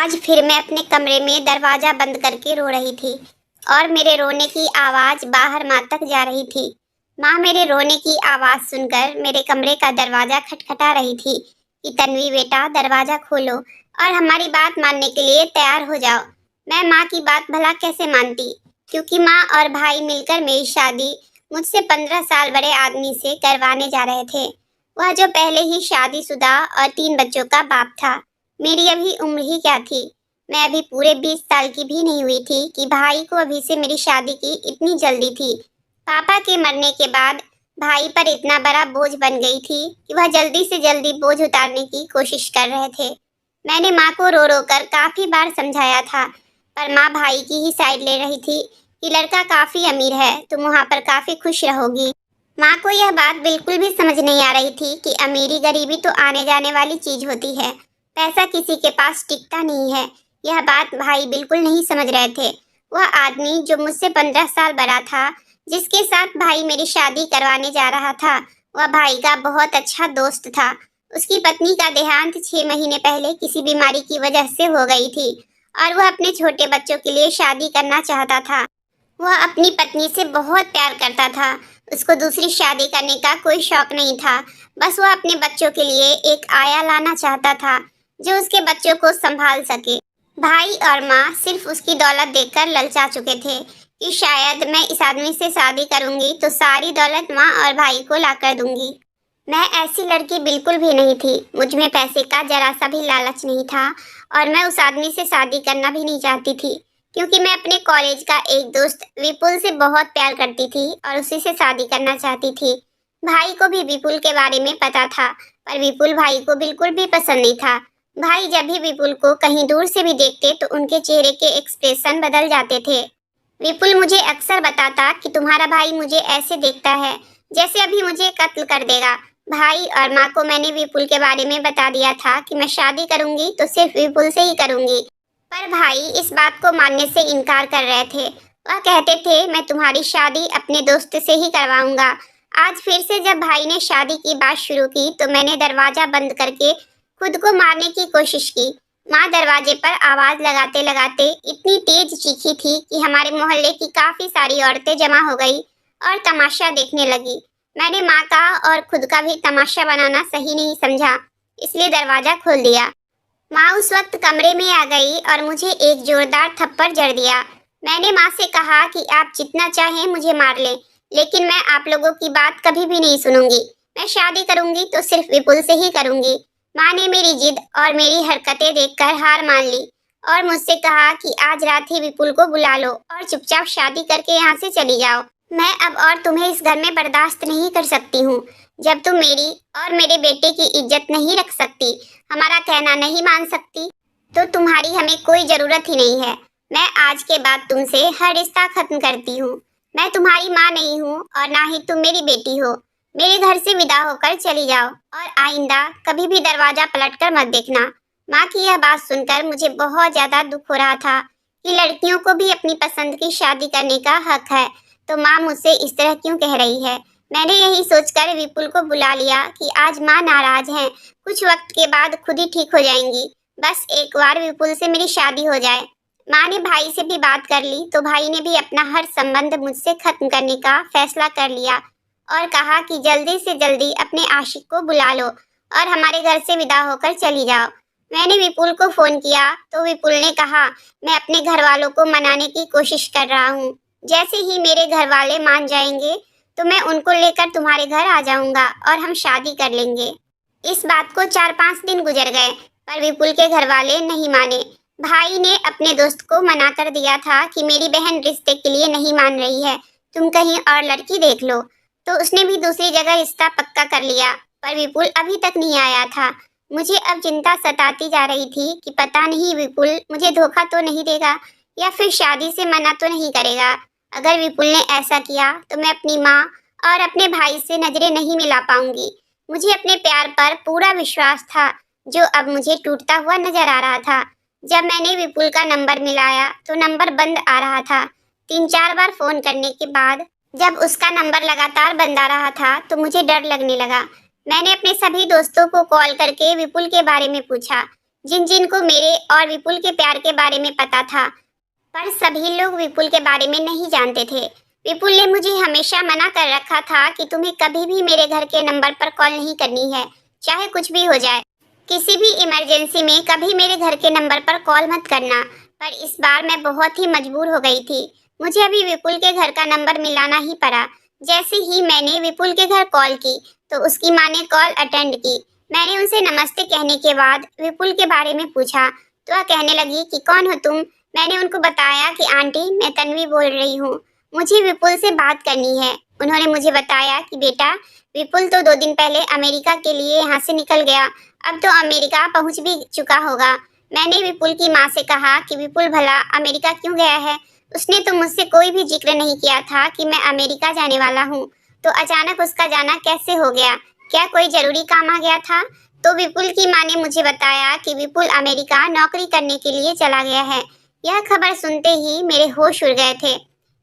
आज फिर मैं अपने कमरे में दरवाज़ा बंद करके रो रही थी और मेरे रोने की आवाज़ बाहर माँ तक जा रही थी। माँ मेरे रोने की आवाज़ सुनकर मेरे कमरे का दरवाज़ा खटखटा रही थी कि तन्वी बेटा दरवाज़ा खोलो और हमारी बात मानने के लिए तैयार हो जाओ। मैं माँ की बात भला कैसे मानती, क्योंकि माँ और भाई मिलकर मेरी शादी मुझसे 15 साल बड़े आदमी से करवाने जा रहे थे। वह जो पहले ही शादीशुदा और 3 बच्चों का बाप था। मेरी अभी उम्र ही क्या थी, मैं अभी पूरे 20 साल की भी नहीं हुई थी कि भाई को अभी से मेरी शादी की इतनी जल्दी थी। पापा के मरने के बाद भाई पर इतना बड़ा बोझ बन गई थी कि वह जल्दी से जल्दी बोझ उतारने की कोशिश कर रहे थे। मैंने माँ को रो रो कर काफ़ी बार समझाया था, पर माँ भाई की ही साइड ले रही थी कि लड़का काफ़ी अमीर है, तुम वहाँ पर काफ़ी खुश रहोगी। माँ को यह बात बिल्कुल भी समझ नहीं आ रही थी कि अमीरी गरीबी तो आने जाने वाली चीज़ होती है, पैसा किसी के पास टिकता नहीं है। यह बात भाई बिल्कुल नहीं समझ रहे थे। वह आदमी जो मुझसे 15 साल बड़ा था, जिसके साथ भाई मेरी शादी करवाने जा रहा था, वह भाई का बहुत अच्छा दोस्त था। उसकी पत्नी का देहांत 6 महीने पहले किसी बीमारी की वजह से हो गई थी और वह अपने छोटे बच्चों के लिए शादी करना चाहता था। वह अपनी पत्नी से बहुत प्यार करता था। उसको दूसरी शादी करने का कोई शौक नहीं था। बस वह अपने बच्चों के लिए एक आया लाना चाहता था जो उसके बच्चों को संभाल सके। भाई और माँ सिर्फ उसकी दौलत देखकर ललचा चुके थे कि शायद मैं इस आदमी से शादी करूंगी तो सारी दौलत माँ और भाई को लाकर दूंगी। मैं ऐसी लड़की बिल्कुल भी नहीं थी। मुझ में पैसे का जरा सा भी लालच नहीं था और मैं उस आदमी से शादी करना भी नहीं चाहती थी, क्योंकि मैं अपने कॉलेज का एक दोस्त विपुल से बहुत प्यार करती थी और उसी से शादी करना चाहती थी। भाई को भी विपुल के बारे में पता था, पर विपुल भाई को बिल्कुल भी पसंद नहीं था। भाई जब भी विपुल को कहीं दूर से भी देखते तो उनके चेहरे के एक्सप्रेशन बदल जाते थे। विपुल मुझे अक्सर बताता कि तुम्हारा भाई मुझे ऐसे देखता है जैसे अभी मुझे कत्ल कर देगा। भाई और माँ को मैंने विपुल के बारे में बता दिया था कि मैं शादी करूंगी तो सिर्फ विपुल से ही करूंगी, पर भाई इस बात को मानने से इनकार कर रहे थे। वह कहते थे मैं तुम्हारी शादी अपने दोस्त से ही करवाऊंगा। आज फिर से जब भाई ने शादी की बात शुरू की तो मैंने दरवाजा बंद करके खुद को मारने की कोशिश की। माँ दरवाजे पर आवाज लगाते लगाते इतनी तेज चीखी थी कि हमारे मोहल्ले की काफी सारी औरतें जमा हो गई और तमाशा देखने लगी। मैंने माँ का और खुद का भी तमाशा बनाना सही नहीं समझा, इसलिए दरवाजा खोल दिया। माँ उस वक्त कमरे में आ गई और मुझे एक जोरदार थप्पड़ जड़ दिया। मैंने माँ से कहा कि आप जितना चाहें मुझे मार लें, लेकिन मैं आप लोगों की बात कभी भी नहीं सुनूंगी। मैं शादी करूंगी तो सिर्फ विपुल से ही करूंगी। माँ ने मेरी जिद और मेरी हरकतें देखकर हार मान ली और मुझसे कहा कि आज रात ही विपुल को बुला लो और चुपचाप शादी करके यहाँ से चली जाओ। मैं अब और तुम्हें इस घर में बर्दाश्त नहीं कर सकती हूँ। जब तुम मेरी और मेरे बेटे की इज्जत नहीं रख सकती, हमारा कहना नहीं मान सकती, तो तुम्हारी हमें कोई जरूरत ही नहीं है। मैं आज के बाद तुमसे हर रिश्ता खत्म करती हूँ। मैं तुम्हारी माँ नहीं हूँ और ना ही तुम मेरी बेटी हो। मेरे घर से विदा होकर चली जाओ और आइंदा कभी भी दरवाजा पलटकर मत देखना। माँ की यह बात सुनकर मुझे बहुत ज्यादा दुख हो रहा था कि लड़कियों को भी अपनी पसंद की शादी करने का हक है, तो माँ मुझसे इस तरह क्यों कह रही है। मैंने यही सोचकर विपुल को बुला लिया कि आज माँ नाराज हैं, कुछ वक्त के बाद खुद ही ठीक हो जाएंगी। बस एक बार विपुल से मेरी शादी हो जाए। माँ ने भाई से भी बात कर ली तो भाई ने भी अपना हर संबंध मुझसे खत्म करने का फैसला कर लिया और कहा कि जल्दी से जल्दी अपने आशिक को बुला लो और हमारे घर से विदा होकर चली जाओ। मैंने विपुल को फोन किया तो विपुल ने कहा मैं अपने घर वालों को मनाने की कोशिश कर रहा हूँ। जैसे ही मेरे घर वाले मान जाएंगे तो मैं उनको लेकर तुम्हारे घर आ जाऊंगा और हम शादी कर लेंगे। इस बात को 4-5 दिन गुजर गए, पर विपुल के घर वाले नहीं माने। भाई ने अपने दोस्त को मना कर दिया था कि मेरी बहन रिश्ते के लिए नहीं मान रही है, तुम कहीं और लड़की देख लो, तो उसने भी दूसरी जगह रिश्ता पक्का कर लिया, पर विपुल अभी तक नहीं आया था। मुझे अब चिंता सताती जा रही थी कि पता नहीं विपुल मुझे धोखा तो नहीं देगा या फिर शादी से मना तो नहीं करेगा। अगर विपुल ने ऐसा किया तो मैं अपनी माँ और अपने भाई से नजरें नहीं मिला पाऊंगी। मुझे अपने प्यार पर पूरा विश्वास था, जो अब मुझे टूटता हुआ नजर आ रहा था। जब मैंने विपुल का नंबर मिलाया तो नंबर बंद आ रहा था। 3-4 बार फोन करने के बाद जब उसका नंबर लगातार बंद आ रहा था तो मुझे डर लगने लगा। मैंने अपने सभी दोस्तों को कॉल करके विपुल के बारे में पूछा। जिन जिन को मेरे और विपुल के प्यार के बारे में पता था, पर सभी लोग विपुल के बारे में नहीं जानते थे। विपुल ने मुझे हमेशा मना कर रखा था कि तुम्हें कभी भी मेरे घर के नंबर पर कॉल नहीं करनी है, चाहे कुछ भी हो जाए। किसी भी इमरजेंसी में कभी मेरे घर के नंबर पर कॉल मत करना। पर इस बार मैं बहुत ही मजबूर हो गई थी। मुझे अभी विपुल के घर का नंबर मिलाना ही पड़ा। जैसे ही मैंने विपुल के घर कॉल की तो उसकी माँ ने कॉल अटेंड की। मैंने उनसे नमस्ते कहने के बाद विपुल के बारे में पूछा तो वह कहने लगी कि कौन हो तुम। मैंने उनको बताया कि आंटी, मैं तन्वी बोल रही हूँ, मुझे विपुल से बात करनी है। उन्होंने मुझे बताया कि बेटा, विपुल तो 2 दिन पहले अमेरिका के लिए यहाँ से निकल गया, अब तो अमेरिका पहुँच भी चुका होगा। मैंने विपुल की माँ से कहा कि विपुल भला अमेरिका क्यों गया है। उसने तो मुझसे कोई भी जिक्र नहीं किया था कि मैं अमेरिका जाने वाला हूँ, तो अचानक उसका जाना कैसे हो गया? क्या कोई जरूरी काम आ गया था? तो विपुल की माँ ने मुझे बताया कि विपुल अमेरिका नौकरी करने के लिए चला गया है। यह खबर सुनते ही मेरे होश उड़ गए थे।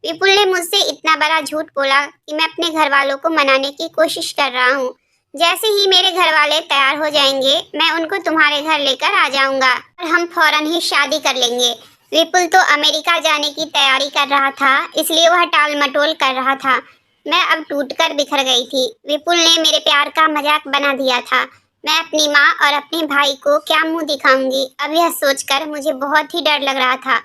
विपुल ने मुझसे इतना बड़ा झूठ बोला कि मैं अपने घर वालों को मनाने की कोशिश कर रहा हूँ। जैसे ही मेरे घर वाले तैयार हो जाएंगे, मैं उनको तुम्हारे घर लेकर आ जाऊंगा और हम फौरन ही शादी कर लेंगे। विपुल तो अमेरिका जाने की तैयारी कर रहा था, इसलिए वह टाल मटोल कर रहा था। मैं अब टूटकर बिखर गई थी। विपुल ने मेरे प्यार का मजाक बना दिया था। मैं अपनी माँ और अपने भाई को क्या मुंह दिखाऊंगी, अब यह सोचकर मुझे बहुत ही डर लग रहा था,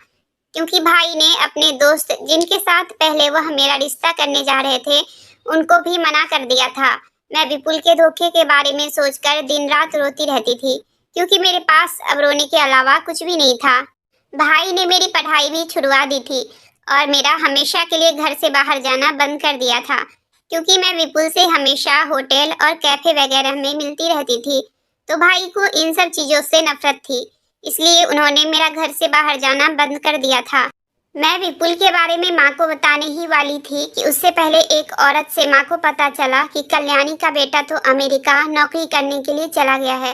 क्योंकि भाई ने अपने दोस्त जिनके साथ पहले वह मेरा रिश्ता करने जा रहे थे, उनको भी मना कर दिया था। मैं विपुल के धोखे के बारे में सोचकर दिन रात रोती रहती थी, क्योंकि मेरे पास अब रोने के अलावा कुछ भी नहीं था। भाई ने मेरी पढ़ाई भी छुड़वा दी थी और मेरा हमेशा के लिए घर से बाहर जाना बंद कर दिया था, क्योंकि मैं विपुल से हमेशा होटल और कैफे वगैरह में मिलती रहती थी। तो भाई को इन सब चीज़ों से नफरत थी, इसलिए उन्होंने मेरा घर से बाहर जाना बंद कर दिया था। मैं विपुल के बारे में माँ को बताने ही वाली थी कि उससे पहले एक औरत से माँ को पता चला कि कल्याणी का बेटा तो अमेरिका नौकरी करने के लिए चला गया है।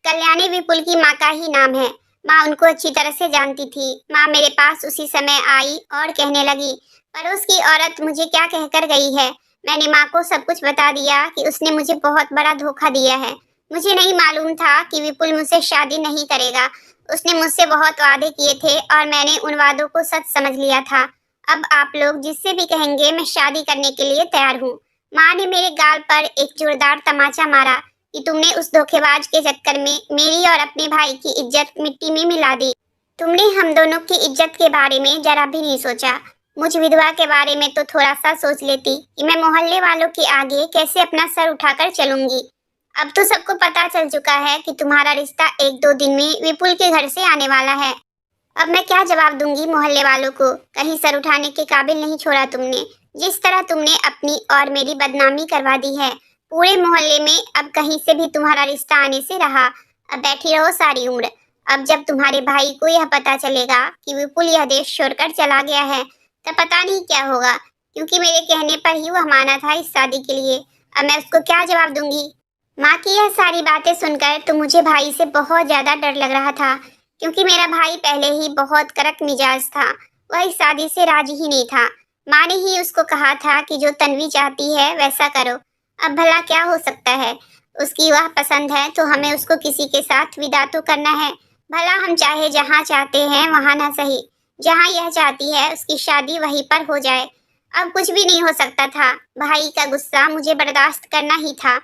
कल्याणी विपुल की माँ का ही नाम है। माँ उनको अच्छी तरह से जानती थी। माँ मेरे पास उसी समय आई और कहने लगी, पड़ोस की औरत मुझे क्या कहकर गई है। मैंने माँ को सब कुछ बता दिया कि उसने मुझे बहुत बड़ा धोखा दिया है। मुझे नहीं मालूम था कि विपुल मुझसे शादी नहीं करेगा। उसने मुझसे बहुत वादे किए थे और मैंने उन वादों को सच समझ लिया था। अब आप लोग जिससे भी कहेंगे, मैं शादी करने के लिए तैयार हूँ। माँ ने मेरे गाल पर एक जोरदार तमाचा मारा कि तुमने उस धोखेबाज के चक्कर में मेरी और अपने भाई की इज्जत मिट्टी में मिला दी। तुमने हम दोनों की इज्जत के बारे में जरा भी नहीं सोचा। मुझ विधवा के बारे में तो थोड़ा सा सोच लेती कि मैं मोहल्ले वालों के आगे कैसे अपना सर उठाकर चलूंगी। अब तो सबको पता चल चुका है कि तुम्हारा रिश्ता 1-2 दिन में विपुल के घर से आने वाला है। अब मैं क्या जवाब दूंगी मोहल्ले वालों को? कहीं सर उठाने के काबिल नहीं छोड़ा तुमने। जिस तरह तुमने अपनी और मेरी बदनामी करवा दी है पूरे मोहल्ले में, अब कहीं से भी तुम्हारा रिश्ता आने से रहा। अब बैठी रहो सारी उम्र। अब जब तुम्हारे भाई को यह पता चलेगा कि विपुल यह देश छोड़कर चला गया है, तब पता नहीं क्या होगा, क्योंकि मेरे कहने पर ही वह माना था इस शादी के लिए। अब मैं उसको क्या जवाब दूंगी? माँ की यह सारी बातें सुनकर तो मुझे भाई से बहुत ज्यादा डर लग रहा था, क्योंकि मेरा भाई पहले ही बहुत कड़क मिजाज था। वह इस शादी से राजी ही नहीं था। माँ ने ही उसको कहा था कि जो तन्वी चाहती है वैसा करो। अब भला क्या हो सकता है? उसकी वह पसंद है तो हमें उसको किसी के साथ विदा तो करना है। भला हम चाहे जहाँ चाहते हैं वहाँ ना सही, जहाँ यह चाहती है उसकी शादी वहीं पर हो जाए। अब कुछ भी नहीं हो सकता था। भाई का गुस्सा मुझे बर्दाश्त करना ही था।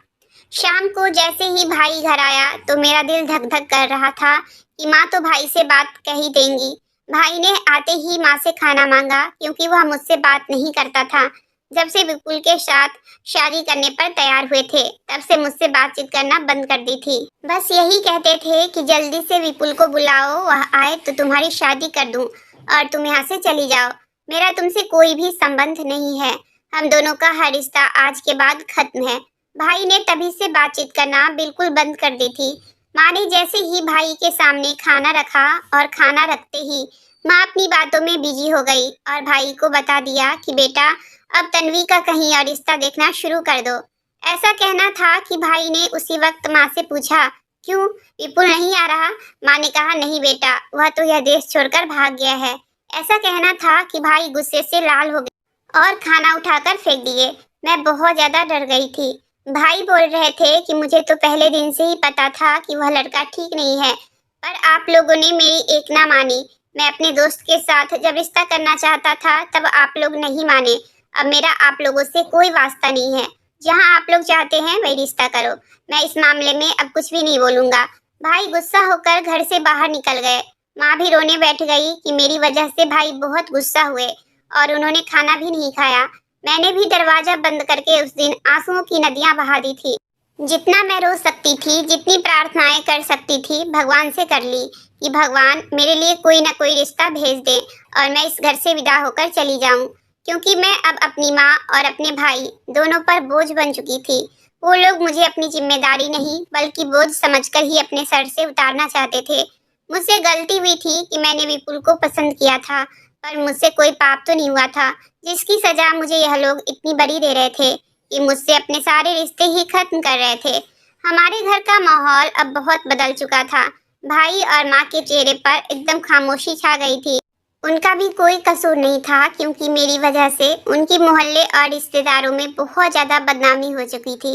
शाम को जैसे ही भाई घर आया तो मेरा दिल धक धक कर रहा था कि माँ तो भाई से बात कह ही देंगी। भाई ने आते ही माँ से खाना मांगा, क्योंकि वह मुझसे बात नहीं करता था। जब से विपुल के साथ शादी करने पर तैयार हुए थे, तब से मुझसे बातचीत करना बंद कर दी थी। बस यही कहते थे कि जल्दी से विपुल को बुलाओ, वह आए तो तुम्हारी शादी कर दूं और तुम यहाँ से चली जाओ। मेरा तुमसे कोई भी संबंध नहीं है। हम दोनों का हर रिश्ता आज के बाद खत्म है। भाई ने तभी से बातचीत करना बिल्कुल बंद कर दी थी। माँ ने जैसे ही भाई के सामने खाना रखा और खाना रखते ही माँ अपनी बातों में बिजी हो गई और भाई को बता दिया कि बेटा, अब तन्वी का कहीं और रिश्ता देखना शुरू कर दो। ऐसा कहना था कि भाई ने उसी वक्त माँ से पूछा, क्यों विपुल नहीं आ रहा? माँ ने कहा, नहीं बेटा, वह तो यह देश छोड़कर भाग गया है। ऐसा कहना था कि भाई गुस्से से लाल हो गए और खाना उठाकर फेंक दिए। मैं बहुत ज्यादा डर गई थी। भाई बोल रहे थे कि मुझे तो पहले दिन से ही पता था कि वह लड़का ठीक नहीं है। पर आप लोगों ने मेरी एक ना मानी। मैं अपने दोस्त के साथ जब रिश्ता करना चाहता था तब आप लोग नहीं माने। अब मेरा आप लोगों से कोई वास्ता नहीं है। जहाँ आप लोग चाहते हैं वही रिश्ता करो। मैं इस मामले में अब कुछ भी नहीं बोलूंगा। भाई गुस्सा होकर घर से बाहर निकल गए। माँ भी रोने बैठ गई कि मेरी वजह से भाई बहुत गुस्सा हुए और उन्होंने खाना भी नहीं खाया। मैंने भी दरवाजा बंद करके उस दिन आंसुओं की नदियां बहा दी थी। जितना मैं रो सकती थी, जितनी प्रार्थनाएं कर सकती थी, भगवान से कर ली कि भगवान मेरे लिए कोई ना कोई रिश्ता भेज दे और मैं इस घर से विदा होकर चली जाऊं, क्योंकि मैं अब अपनी माँ और अपने भाई दोनों पर बोझ बन चुकी थी। वो लोग मुझे अपनी जिम्मेदारी नहीं बल्कि बोझ समझकर ही अपने सर से उतारना चाहते थे। मुझसे गलती हुई थी कि मैंने विपुल को पसंद किया था, पर मुझसे कोई पाप तो नहीं हुआ था जिसकी सजा मुझे यह लोग इतनी बड़ी दे रहे थे कि मुझसे अपने सारे रिश्ते ही खत्म कर रहे थे। हमारे घर का माहौल अब बहुत बदल चुका था। भाई और माँ के चेहरे पर एकदम खामोशी छा गई थी। उनका भी कोई कसूर नहीं था, क्योंकि मेरी वजह से उनकी मोहल्ले और रिश्तेदारों में बहुत ज्यादा बदनामी हो चुकी थी।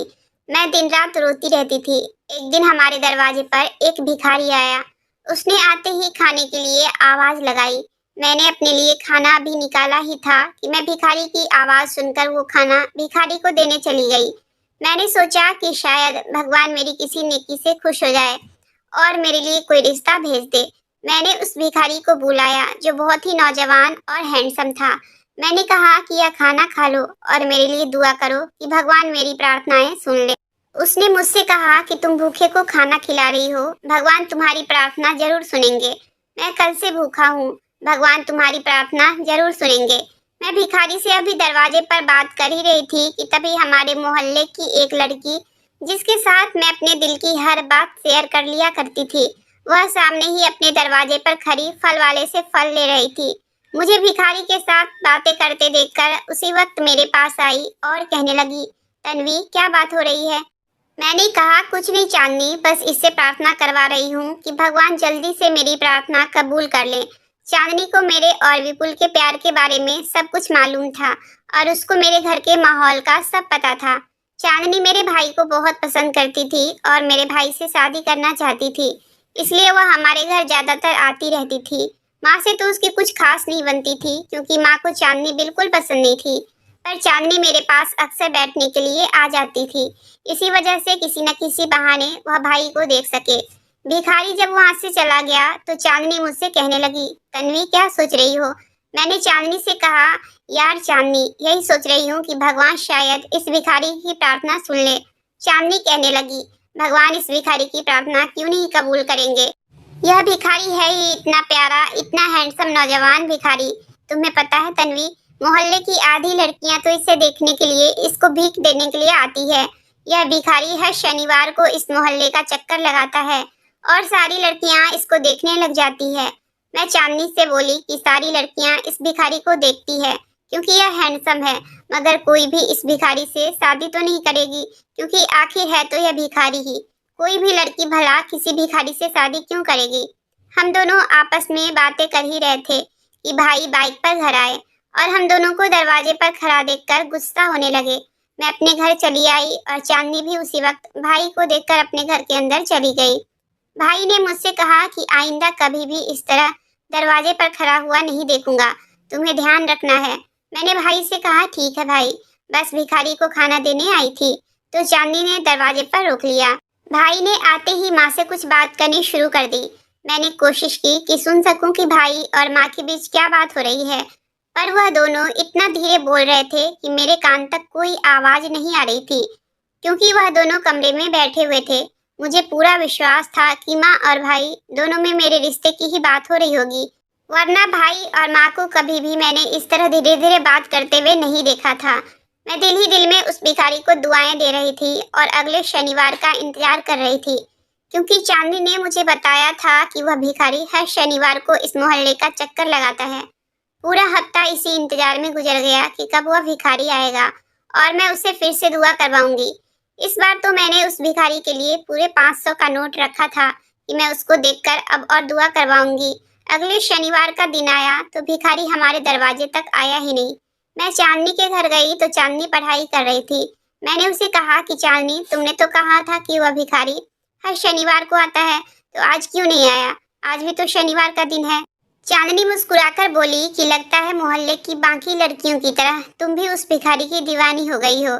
मैं दिन रात रोती रहती थी। एक दिन हमारे दरवाजे पर एक भिखारी आया। उसने आते ही खाने के लिए आवाज लगाई। मैंने अपने लिए खाना भी निकाला ही था कि मैं भिखारी की आवाज सुनकर वो खाना भिखारी को देने चली गई। मैंने सोचा कि शायद भगवान मेरी किसी नेकी से खुश हो जाए और मेरे लिए कोई रिश्ता भेज दे। मैंने उस भिखारी को बुलाया जो बहुत ही नौजवान और हैंडसम था। मैंने कहा कि यह खाना खा लो और मेरे लिए दुआ करो कि भगवान मेरी प्रार्थनाएं सुन ले। उसने मुझसे कहा कि तुम भूखे को खाना खिला रही हो, भगवान तुम्हारी प्रार्थना जरूर सुनेंगे। मैं कल से भूखा हूँ, भगवान तुम्हारी प्रार्थना जरूर सुनेंगे। मैं भिखारी से अभी दरवाजे पर बात कर ही रही थी कि तभी हमारे मोहल्ले की एक लड़की, जिसके साथ मैं अपने दिल की हर बात शेयर कर लिया करती थी, वह सामने ही अपने दरवाजे पर खड़ी फल वाले से फल ले रही थी। मुझे भिखारी के साथ बातें करते देखकर उसी वक्त मेरे पास आई और कहने लगी, तन्वी क्या बात हो रही है? मैंने कहा कुछ नहीं चांदनी, बस इससे प्रार्थना करवा रही हूँ कि भगवान जल्दी से मेरी प्रार्थना कबूल कर ले। चांदनी को मेरे और विपुल के प्यार के बारे में सब कुछ मालूम था और उसको मेरे घर के माहौल का सब पता था। चांदनी मेरे भाई को बहुत पसंद करती थी और मेरे भाई से शादी करना चाहती थी, इसलिए वह हमारे घर ज्यादातर आती रहती थी। माँ से तो उसकी कुछ खास नहीं बनती थी, क्योंकि माँ को चांदनी बिल्कुल पसंद नहीं थी, पर चांदनी मेरे पास अक्सर बैठने के लिए आ जाती थी। इसी वजह से किसी न किसी बहाने वह भाई को देख सके। भिखारी जब वहां से चला गया तो चांदनी मुझसे कहने लगी, तन्वी क्या सोच रही हो? मैंने चांदनी से कहा, यार चांदनी, यही सोच रही हूँ कि भगवान शायद इस भिखारी की प्रार्थना सुन ले। चांदनी कहने लगी, भगवान इस भिखारी की प्रार्थना क्यों नहीं कबूल करेंगे? यह भिखारी है ही इतना प्यारा, इतना हैंडसम नौजवान भिखारी। तुम्हें पता है तन्वी, मोहल्ले की आधी लड़कियां तो इसे देखने के लिए, इसको भीख देने के लिए आती है। यह भिखारी हर शनिवार को इस मोहल्ले का चक्कर लगाता है और सारी लड़कियां इसको देखने लग जाती है। मैं चांदनी से बोली कि सारी लड़कियां इस भिखारी को देखती है क्योंकि यह हैंडसम है, मगर कोई भी इस भिखारी से शादी तो नहीं करेगी, क्योंकि आखिर है तो यह भिखारी ही। कोई भी लड़की भला किसी भिखारी से शादी क्यों करेगी? हम दोनों आपस में बातें कर ही रहे थे कि भाई बाइक पर घर आए और हम दोनों को दरवाजे पर खड़ा देखकर गुस्सा होने लगे। मैं अपने घर चली आई और चांदनी भी उसी वक्त भाई को देखकर अपने घर के अंदर चली गई। भाई ने मुझसे कहा कि आइंदा कभी भी इस तरह दरवाजे पर खड़ा हुआ नहीं देखूंगा, तुम्हें ध्यान रखना है। मैंने भाई से कहा, ठीक है भाई, बस भिखारी को खाना देने आई थी। तो चांदनी ने दरवाजे पर रोक लिया। भाई ने आते ही माँ से कुछ बात करनी शुरू कर दी। मैंने कोशिश की कि सुन सकूं कि भाई और माँ के बीच क्या बात हो रही है, पर वह दोनों इतना धीरे बोल रहे थे कि मेरे कान तक कोई आवाज नहीं आ रही थी, क्योंकि वह दोनों कमरे में बैठे हुए थे। मुझे पूरा विश्वास था कि माँ और भाई दोनों में मेरे रिश्ते की ही बात हो रही होगी, वरना भाई और माँ को कभी भी मैंने इस तरह धीरे धीरे बात करते हुए नहीं देखा था। मैं दिल ही दिल में उस भिखारी को दुआएं दे रही थी और अगले शनिवार का इंतजार कर रही थी, क्योंकि चांदनी ने मुझे बताया था कि वह भिखारी हर शनिवार को इस मोहल्ले का चक्कर लगाता है। पूरा हफ्ता इसी इंतजार में गुजर गया कि कब वह भिखारी आएगा और मैं उससे फिर से दुआ करवाऊंगी। इस बार तो मैंने उस भिखारी के लिए पूरे 500 का नोट रखा था कि मैं उसको देखकर अब और दुआ करवाऊंगी। अगले शनिवार का दिन आया तो भिखारी हमारे दरवाजे तक आया ही नहीं। मैं चांदनी के घर गई तो चांदनी पढ़ाई कर रही थी। मैंने उसे कहा कि चांदनी, तुमने तो कहा था कि वह भिखारी हर शनिवार को आता है, तो आज क्यों नहीं आया? आज भी तो शनिवार का दिन है। चांदनी मुस्कुराकर बोली कि लगता है मोहल्ले की बाकी लड़कियों की तरह तुम भी उस भिखारी की दीवानी हो गई हो।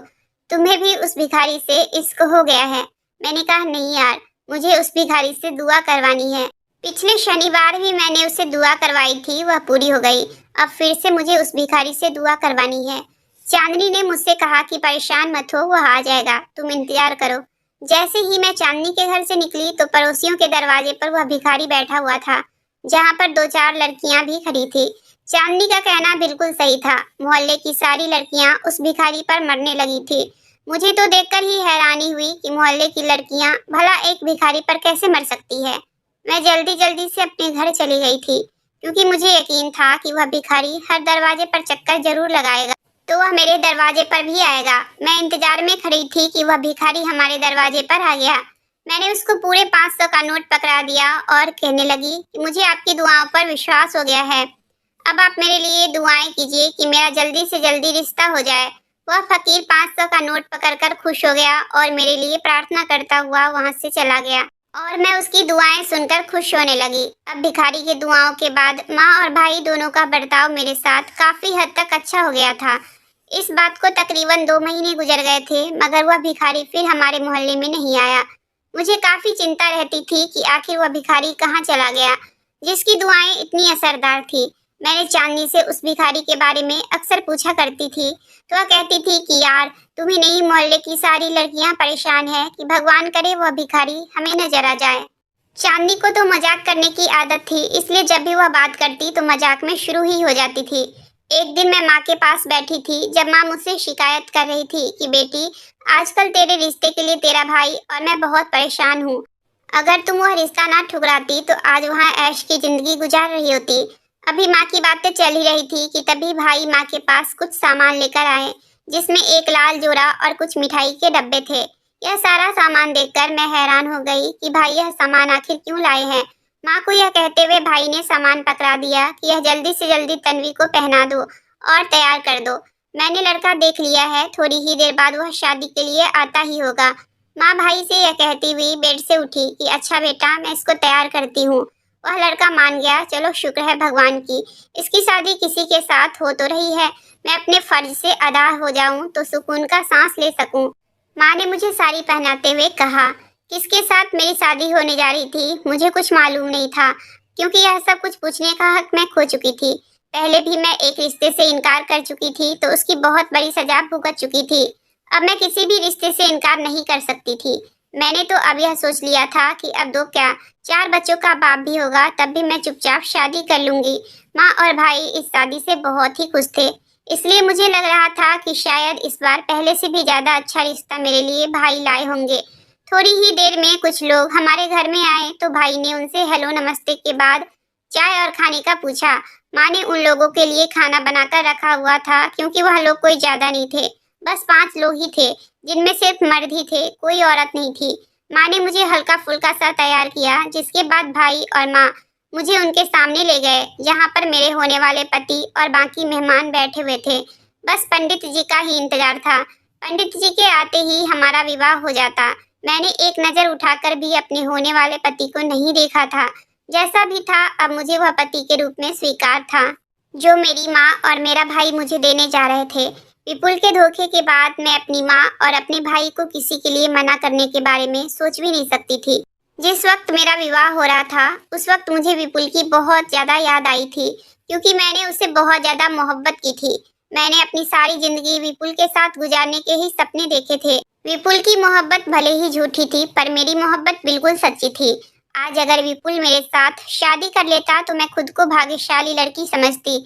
तुम्हें भी उस भिखारी से इश्क हो गया है। मैंने कहा नहीं यार, मुझे उस भिखारी से दुआ करवानी है। पिछले शनिवार भी मैंने उससे दुआ करवाई थी, वह पूरी हो गई। अब फिर से मुझे उस भिखारी से दुआ करवानी है। चांदनी ने मुझसे कहा कि परेशान मत हो, वह आ जाएगा, तुम इंतजार करो। जैसे ही मैं चांदनी के घर से निकली तो पड़ोसियों के दरवाजे पर वह भिखारी बैठा हुआ था, जहाँ पर 2-4 लड़कियां भी खड़ी थी। चांदनी का कहना बिल्कुल सही था। मोहल्ले की सारी लड़कियां उस भिखारी पर मरने लगी थी। मुझे तो देखकर ही हैरानी हुई कि मोहल्ले की लड़कियां भला एक भिखारी पर कैसे मर सकती है। मैं जल्दी जल्दी से अपने घर चली गई थी, क्योंकि मुझे यकीन था कि वह भिखारी हर दरवाजे पर चक्कर जरूर लगाएगा, तो वह मेरे दरवाजे पर भी आएगा। मैं इंतजार में खड़ी थी कि वह भिखारी हमारे दरवाजे पर आ गया। मैंने उसको पूरे 500 का नोट पकड़ा दिया और कहने लगी कि मुझे आपकी दुआओं पर विश्वास हो गया है। अब आप मेरे लिए दुआएं कीजिए कि मेरा जल्दी से जल्दी रिश्ता हो जाए। वह फकीर 500 का नोट पकड़कर खुश हो गया और मेरे लिए प्रार्थना करता हुआ वहां से चला गया, और मैं उसकी दुआएं सुनकर खुश होने लगी। अब भिखारी की दुआओं के बाद माँ और भाई दोनों का बर्ताव मेरे साथ काफी हद तक अच्छा हो गया था। इस बात को तकरीबन 2 महीने गुजर गए थे, मगर वह भिखारी फिर हमारे मोहल्ले में नहीं आया। मुझे काफी चिंता रहती थी कि आखिर वह भिखारी कहाँ चला गया, जिसकी दुआएं इतनी असरदार थी। मैंने चांदनी से उस भिखारी के बारे में अक्सर पूछा करती थी, तो वह कहती थी कि यार तुम्ही नहीं, मोहल्ले की सारी लड़कियां परेशान है कि भगवान करे वह भिखारी हमें नजर आ जाए। चांदनी को तो मजाक करने की आदत थी, इसलिए जब भी वह बात करती तो मजाक में शुरू ही हो जाती थी। एक दिन मैं माँ के पास बैठी थी, जब माँ मुझसे शिकायत कर रही थी कि बेटी आजकल तेरे रिश्ते के लिए तेरा भाई और मैं बहुत परेशान हूँ। अगर तुम वह रिश्ता ना ठुकराती तो आज वहाँ ऐश की जिंदगी गुजार रही होती। अभी माँ की बातें चल ही रही थी कि तभी भाई माँ के पास कुछ सामान लेकर आए, जिसमें एक लाल जोड़ा और कुछ मिठाई के डब्बे थे। यह सारा सामान देखकर मैं हैरान हो गई कि भाई यह सामान आखिर क्यों लाए हैं। माँ को यह कहते हुए भाई ने सामान पकड़ा दिया कि यह जल्दी से जल्दी तन्वी को पहना दो और तैयार कर दो। मैंने लड़का देख लिया है, थोड़ी ही देर बाद वह शादी के लिए आता ही होगा। माँ भाई से यह कहती हुई बेड से उठी कि अच्छा बेटा, मैं इसको तैयार करती हूँ। वह लड़का मान गया। चलो शुक्र है भगवान की, इसकी शादी किसी के साथ हो तो रही है। मैं अपने फर्ज से अदा हो जाऊं तो सुकून का सांस ले सकूं। माँ ने मुझे साड़ी पहनाते हुए कहा, किसके साथ मेरी शादी होने जा रही थी मुझे कुछ मालूम नहीं था, क्योंकि यह सब कुछ पूछने का हक मैं खो चुकी थी। पहले भी मैं एक रिश्ते से इनकार कर चुकी थी तो उसकी बहुत बड़ी सजा भुगत चुकी थी। अब मैं किसी भी रिश्ते से इनकार नहीं कर सकती थी। मैंने तो अब यह सोच लिया था कि अब दो क्या 4 बच्चों का बाप भी होगा तब भी मैं चुपचाप शादी कर लूंगी। माँ और भाई इस शादी से बहुत ही खुश थे, इसलिए मुझे लग रहा था कि शायद इस बार पहले से भी ज्यादा अच्छा रिश्ता मेरे लिए भाई लाए होंगे। थोड़ी ही देर में कुछ लोग हमारे घर में आए तो भाई ने उनसे हेलो नमस्ते के बाद चाय और खाने का पूछा। माँ ने उन लोगों के लिए खाना बनाकर रखा हुआ था, क्योंकि वह लोग कोई ज्यादा नहीं थे, बस 5 लोग ही थे, जिनमें सिर्फ मर्द ही थे, कोई औरत नहीं थी। माँ ने मुझे हल्का फुल्का सा तैयार किया, जिसके बाद भाई और माँ मुझे उनके सामने ले गए, जहाँ पर मेरे होने वाले पति और बाकी मेहमान बैठे हुए थे। बस पंडित जी का ही इंतजार था। पंडित जी के आते ही हमारा विवाह हो जाता। मैंने एक नजर उठाकर भी अपने होने वाले पति को नहीं देखा था। जैसा भी था, अब मुझे वह पति के रूप में स्वीकार था, जो मेरी माँ और मेरा भाई मुझे देने जा रहे थे। विपुल के धोखे के बाद मैं अपनी माँ और अपने भाई को किसी के लिए मना करने के बारे में सोच भी नहीं सकती थी। जिस वक्त मेरा विवाह हो रहा था उस वक्त मुझे विपुल की बहुत ज्यादा याद आई थी, क्योंकि मैंने उससे बहुत ज्यादा मोहब्बत की थी। मैंने अपनी सारी जिंदगी विपुल के साथ गुजारने के ही सपने देखे थे। विपुल की मोहब्बत भले ही झूठी थी, पर मेरी मोहब्बत बिल्कुल सच्ची थी। आज अगर विपुल मेरे साथ शादी कर लेता तो मैं खुद को भाग्यशाली लड़की समझती,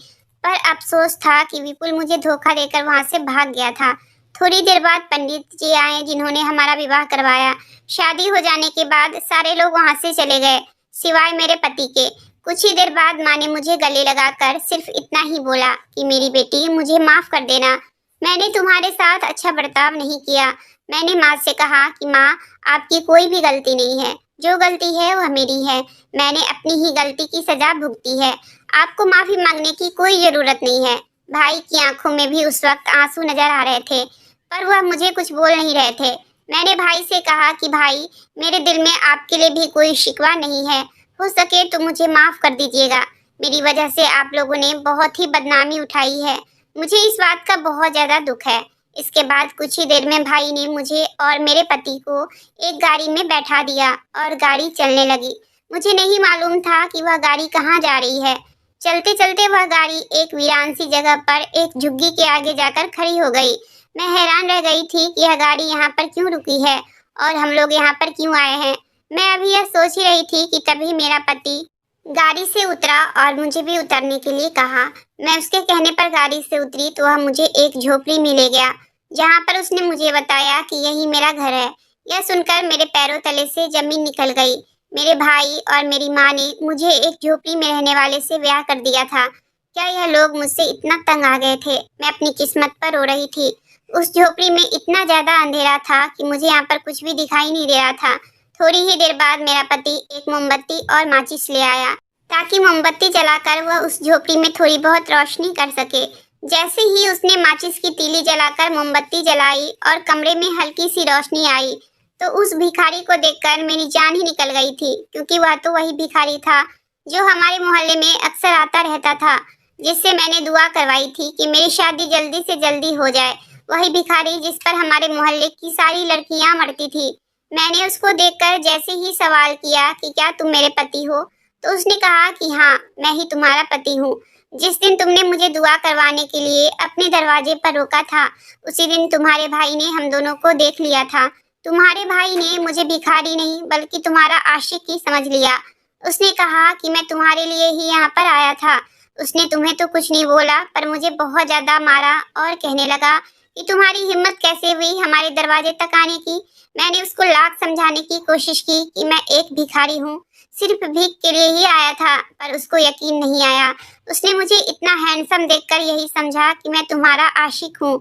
पर अफसोस था कि विपुल मुझे धोखा देकर वहां से भाग गया था। थोड़ी देर बाद पंडित जी आए, जिन्होंने हमारा विवाह करवाया। शादी हो जाने के बाद सारे लोग वहां से चले गए, सिवाय मेरे पति के। कुछ ही देर बाद माँ ने मुझे गले लगाकर सिर्फ इतना ही बोला कि मेरी बेटी, मुझे माफ कर देना, मैंने तुम्हारे साथ अच्छा बर्ताव नहीं किया। मैंने माँ से कहा कि माँ, आपकी कोई भी गलती नहीं है, जो गलती है वह मेरी है। मैंने अपनी ही गलती की सजा भुगती है, आपको माफी मांगने की कोई जरूरत नहीं है। भाई की आंखों में भी उस वक्त आंसू नजर आ रहे थे, पर वह मुझे कुछ बोल नहीं रहे थे। मैंने भाई से कहा कि भाई, मेरे दिल में आपके लिए भी कोई शिकवा नहीं है, हो सके तो मुझे माफ कर दीजिएगा। मेरी वजह से आप लोगों ने बहुत ही बदनामी उठाई है, मुझे इस बात का बहुत ज्यादा दुख है। इसके बाद कुछ ही देर में भाई ने मुझे और मेरे पति को एक गाड़ी में बैठा दिया और गाड़ी चलने लगी। मुझे नहीं मालूम था कि वह गाड़ी कहाँ जा रही है। चलते चलते वह गाड़ी एक वीरान सी जगह पर एक झुग्गी के आगे जाकर खड़ी हो गई। मैं हैरान रह गई थी कि यह गाड़ी यहाँ पर क्यों रुकी है और हम लोग यहाँ पर क्यों आए हैं। मैं अभी यह सोच ही रही थी कि तभी मेरा पति गाड़ी से उतरा और मुझे भी उतरने के लिए कहा। मैं उसके कहने पर गाड़ी से उतरी तो वह मुझे एक झोपड़ी में ले गया, जहाँ पर उसने मुझे बताया कि यही मेरा घर है। यह सुनकर मेरे पैरों तले से जमीन निकल गई। मेरे भाई और मेरी माँ ने मुझे एक झोपड़ी में रहने वाले से ब्याह कर दिया था। क्या यह लोग मुझसे इतना तंग आ गए थे? मैं अपनी किस्मत पर रो रही थी। उस झोपड़ी में इतना ज्यादा अंधेरा था कि मुझे यहाँ पर कुछ भी दिखाई नहीं दे रहा था। थोड़ी ही देर बाद मेरा पति एक मोमबत्ती और माचिस ले आया, ताकि मोमबत्ती जलाकर वह उस झोपड़ी में थोड़ी बहुत रोशनी कर सके। जैसे ही उसने माचिस की तीली जलाकर मोमबत्ती जलाई और कमरे में हल्की सी रोशनी आई, तो उस भिखारी को देखकर मेरी जान ही निकल गई थी, क्योंकि वह तो वही भिखारी था जो हमारे मोहल्ले में अक्सर आता रहता था, जिससे मैंने दुआ करवाई थी कि मेरी शादी जल्दी से जल्दी हो जाए। वही भिखारी जिस पर हमारे मोहल्ले की सारी लड़कियां मरती थी। मैंने उसको देखकर जैसे ही सवाल किया कि क्या तुम मेरे पति हो, तो उसने कहा कि हाँ, मैं ही तुम्हारा पति हूँ। जिस दिन तुमने मुझे दुआ करवाने के लिए अपने दरवाजे पर रोका था, उसी दिन तुम्हारे भाई ने हम दोनों को देख लिया था। तुम्हारे भाई ने मुझे भिखारी नहीं बल्कि तुम्हारा आशिक ही समझ लिया। उसने कहा कि मैं तुम्हारे लिए ही यहाँ पर आया था। उसने तुम्हें तो कुछ नहीं बोला, पर मुझे बहुत ज्यादा मारा और कहने लगा कि तुम्हारी हिम्मत कैसे हुई हमारे दरवाजे तक आने की। मैंने उसको लाख समझाने की कोशिश की कि मैं एक भिखारी हूँ, सिर्फ भीख के लिए ही आया था, पर उसको यकीन नहीं आया। उसने मुझे इतना हैंडसम देखकर यही समझा कि मैं तुम्हारा आशिक हूँ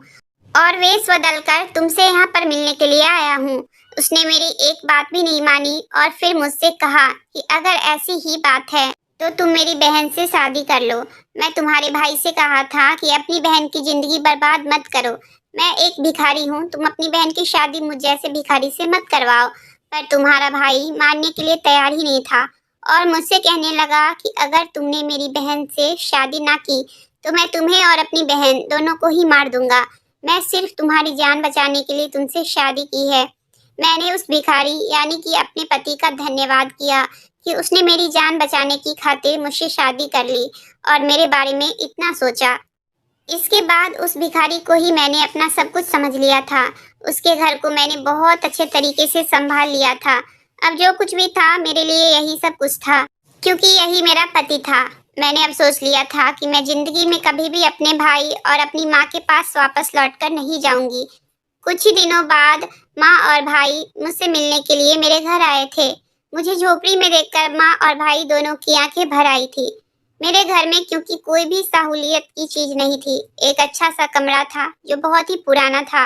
और वेश बदलकर तुमसे यहाँ पर मिलने के लिए आया हूँ। उसने मेरी एक बात भी नहीं मानी और फिर मुझसे कहा कि अगर ऐसी ही बात है तो तुम मेरी बहन से शादी कर लो। मैं तुम्हारे भाई से कहा था कि अपनी बहन की जिंदगी बर्बाद मत करो। मैं एक भिखारी हूँ, तुम अपनी बहन की शादी मुझ जैसे भिखारी से मत करवाओ। पर तुम्हारा भाई मानने के लिए तैयार ही नहीं था और मुझसे कहने लगा कि अगर तुमने मेरी बहन से शादी ना की तो मैं तुम्हें और अपनी बहन दोनों को ही मार दूंगा। मैं सिर्फ तुम्हारी जान बचाने के लिए तुमसे शादी की है। मैंने उस भिखारी यानी कि अपने पति का धन्यवाद किया कि उसने मेरी जान बचाने की खातिर मुझसे शादी कर ली और मेरे बारे में इतना सोचा। इसके बाद उस भिखारी को ही मैंने अपना सब कुछ समझ लिया था। उसके घर को मैंने बहुत अच्छे तरीके से संभाल लिया था। अब जो कुछ भी था मेरे लिए यही सब कुछ था, क्योंकि यही मेरा पति था। मैंने अब सोच लिया था कि मैं जिंदगी में कभी भी अपने भाई और अपनी माँ के पास वापस लौटकर नहीं जाऊंगी। कुछ ही दिनों बाद माँ और भाई मुझसे मिलने के लिए मेरे घर आए थे। मुझे झोपड़ी में देखकर माँ और भाई दोनों की आंखें भर आई थी। मेरे घर में क्योंकि कोई भी सहूलियत की चीज नहीं थी, एक अच्छा सा कमरा था जो बहुत ही पुराना था।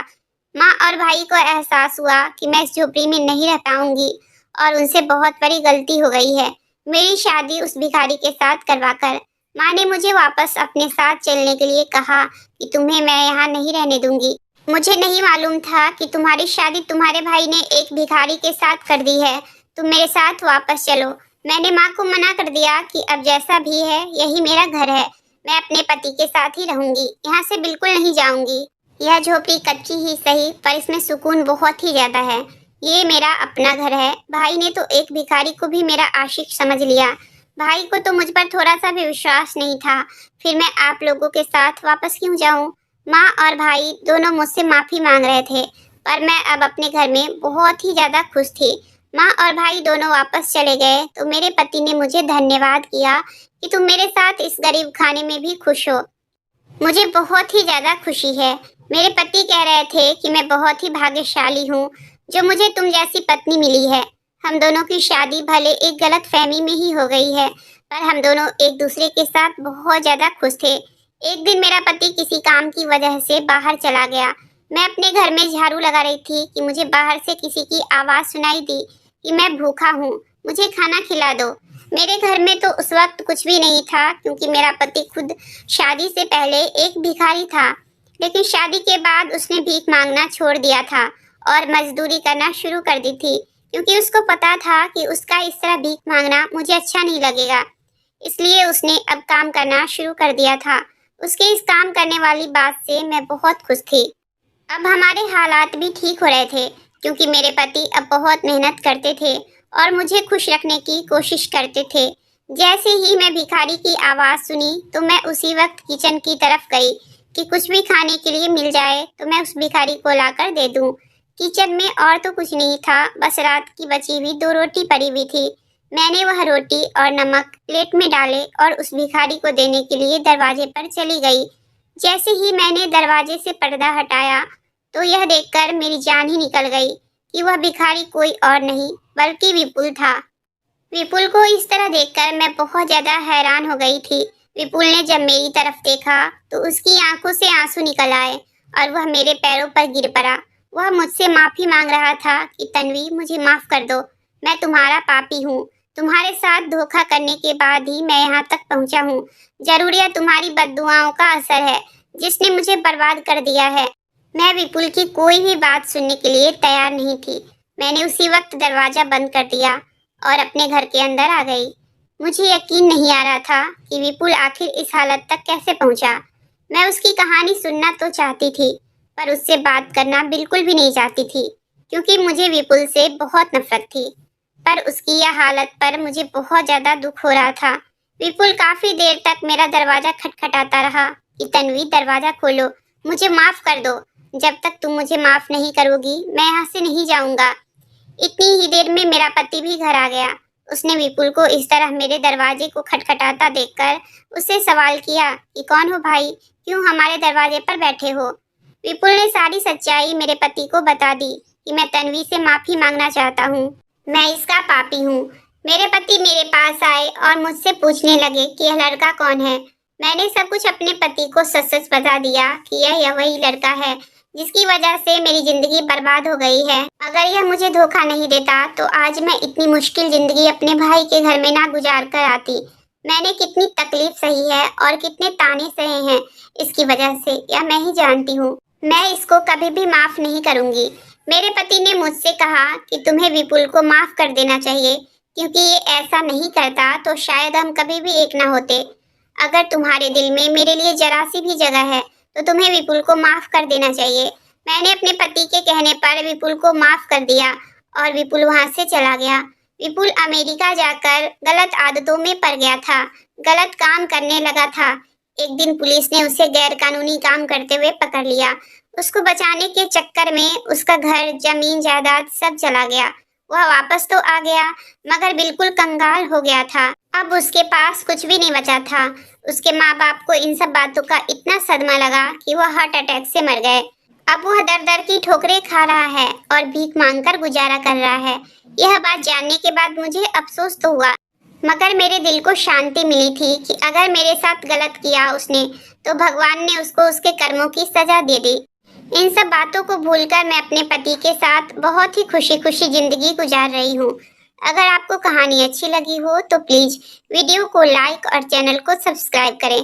माँ और भाई को एहसास हुआ कि मैं इस झोपड़ी में नहीं रह पाऊंगी और उनसे बहुत बड़ी गलती हो गई है मेरी शादी उस भिखारी के साथ करवाकर। माँ ने मुझे वापस अपने साथ चलने के लिए कहा कि तुम्हें मैं यहाँ नहीं रहने दूंगी। मुझे नहीं मालूम था कि तुम्हारी शादी तुम्हारे भाई ने एक भिखारी के साथ कर दी है। तुम मेरे साथ वापस चलो। मैंने माँ को मना कर दिया कि अब जैसा भी है यही मेरा घर है, मैं अपने पति के साथ ही रहूंगी, यहाँ से बिल्कुल नहीं जाऊंगी। यह झोपड़ी कच्ची ही सही पर इसमें सुकून बहुत ही ज्यादा है। ये मेरा अपना घर है। भाई ने तो एक भिखारी को भी मेरा आशिक समझ लिया। भाई को तो मुझ पर थोड़ा सा भी विश्वास नहीं था। फिर मैं आप लोगों के साथ वापस क्यों जाऊं? माँ और भाई दोनों मुझसे माफी मांग रहे थे, पर मैं अब अपने घर में बहुत ही ज्यादा खुश थी। माँ और भाई दोनों वापस चले गए तो मेरे पति ने मुझे धन्यवाद किया कि तुम मेरे साथ इस गरीब खाने में भी खुश हो। मुझे बहुत ही ज्यादा खुशी है। मेरे पति कह रहे थे कि मैं बहुत ही भाग्यशाली हूँ जो मुझे तुम जैसी पत्नी मिली है। हम दोनों की शादी भले एक गलत फहमी में ही हो गई है, पर हम दोनों एक दूसरे के साथ बहुत ज्यादा खुश थे। एक दिन मेरा पति किसी काम की वजह से बाहर चला गया। मैं अपने घर में झाड़ू लगा रही थी कि मुझे बाहर से किसी की आवाज सुनाई दी कि मैं भूखा हूँ, मुझे खाना खिला दो। मेरे घर में तो उस वक्त कुछ भी नहीं था, क्योंकि मेरा पति खुद शादी से पहले एक भिखारी था, लेकिन शादी के बाद उसने भीख मांगना छोड़ दिया था और मजदूरी करना शुरू कर दी थी, क्योंकि उसको पता था कि उसका इस तरह भीख मांगना मुझे अच्छा नहीं लगेगा। इसलिए उसने अब काम करना शुरू कर दिया था। उसके इस काम करने वाली बात से मैं बहुत खुश थी। अब हमारे हालात भी ठीक हो रहे थे, क्योंकि मेरे पति अब बहुत मेहनत करते थे और मुझे खुश रखने की कोशिश करते थे। जैसे ही मैं भिखारी की आवाज़ सुनी तो मैं उसी वक्त किचन की तरफ गई कि कुछ भी खाने के लिए मिल जाए तो मैं उस भिखारी को लाकर दे दूं। किचन में और तो कुछ नहीं था, बस रात की बची हुई 2 रोटी पड़ी हुई थी। मैंने वह रोटी और नमक प्लेट में डाले और उस भिखारी को देने के लिए दरवाजे पर चली गई। जैसे ही मैंने दरवाजे से पर्दा हटाया तो यह देखकर मेरी जान ही निकल गई कि वह भिखारी कोई और नहीं बल्कि विपुल था। विपुल को इस तरह देखकर मैं बहुत ज्यादा हैरान हो गई थी। विपुल ने जब मेरी तरफ देखा तो उसकी आंखों से आंसू निकल आए और वह मेरे पैरों पर गिर पड़ा। वह मुझसे माफी मांग रहा था कि तन्वी, मुझे माफ कर दो, मैं तुम्हारा पापी हूँ। तुम्हारे साथ धोखा करने के बाद ही मैं यहाँ तक पहुँचा हूँ। जरूर यह तुम्हारी बद्दुआओं का असर है जिसने मुझे बर्बाद कर दिया है। मैं विपुल की कोई भी बात सुनने के लिए तैयार नहीं थी। मैंने उसी वक्त दरवाजा बंद कर दिया और अपने घर के अंदर आ गई। मुझे यकीन नहीं आ रहा था कि विपुल आखिर इस हालत तक कैसे पहुंचा। मैं उसकी कहानी सुनना तो चाहती थी, पर उससे बात करना बिल्कुल भी नहीं चाहती थी, क्योंकि मुझे विपुल से बहुत नफरत थी। पर उसकी यह हालत पर मुझे बहुत ज्यादा दुख हो रहा था। विपुल काफी देर तक मेरा दरवाजा खटखटाता रहा कि तन्वी, दरवाजा खोलो, मुझे माफ कर दो। जब तक तुम मुझे माफ नहीं करोगी मैं यहाँ से नहीं जाऊंगा। इतनी ही देर में मेरा पति भी घर आ गया। उसने विपुल को इस तरह मेरे दरवाजे को खटखटाता देखकर उससे सवाल किया कि कौन हो भाई, क्यों हमारे दरवाजे पर बैठे हो। विपुल ने सारी सच्चाई मेरे पति को बता दी कि मैं तन्वी से माफी मांगना चाहता हूँ, मैं इसका पापी हूँ। मेरे पति मेरे पास आए और मुझसे पूछने लगे कि यह लड़का कौन है। मैंने सब कुछ अपने पति को सच सच बता दिया कि यह वही लड़का है जिसकी वजह से मेरी जिंदगी बर्बाद हो गई है। अगर यह मुझे धोखा नहीं देता तो आज मैं इतनी मुश्किल जिंदगी अपने भाई के घर में ना गुजार कर आती। मैंने कितनी तकलीफ सही है और कितने ताने सहे हैं इसकी वजह से, यह मैं ही जानती हूँ। मैं इसको कभी भी माफ नहीं करूँगी। मेरे पति ने मुझसे कहा कि तुम्हें विपुल को माफ कर देना चाहिए, क्योंकि ये ऐसा नहीं करता तो शायद हम कभी भी एक ना होते। अगर तुम्हारे दिल में मेरे लिए जरा सी भी जगह है तो तुम्हें विपुल को माफ कर देना चाहिए। मैंने अपने पति के कहने पर विपुल को माफ कर दिया और विपुल वहां से चला गया। विपुल अमेरिका जाकर गलत आदतों में पड़ गया था, गलत काम करने लगा था। एक दिन पुलिस ने उसे गैर कानूनी काम करते हुए पकड़ लिया। उसको बचाने के चक्कर में उसका घर, जमीन जायदाद सब चला गया। वह वापस तो आ गया मगर बिल्कुल कंगाल हो गया था। अब उसके पास कुछ भी नहीं बचा था। उसके माँ बाप को इन सब बातों का इतना सदमा लगा कि वह हार्ट अटैक से मर गए। अब वह दर दर की ठोकरें खा रहा है और भीख मांगकर गुजारा कर रहा है। यह बात जानने के बाद मुझे अफसोस तो हुआ, मगर मेरे दिल को शांति मिली थी कि अगर मेरे साथ गलत किया उसने तो भगवान ने उसको उसके कर्मों की सजा दे दी। इन सब बातों को भूलकर मैं अपने पति के साथ बहुत ही खुशी खुशी जिंदगी गुजार रही हूँ। अगर आपको कहानी अच्छी लगी हो तो प्लीज वीडियो को लाइक और चैनल को सब्सक्राइब करें।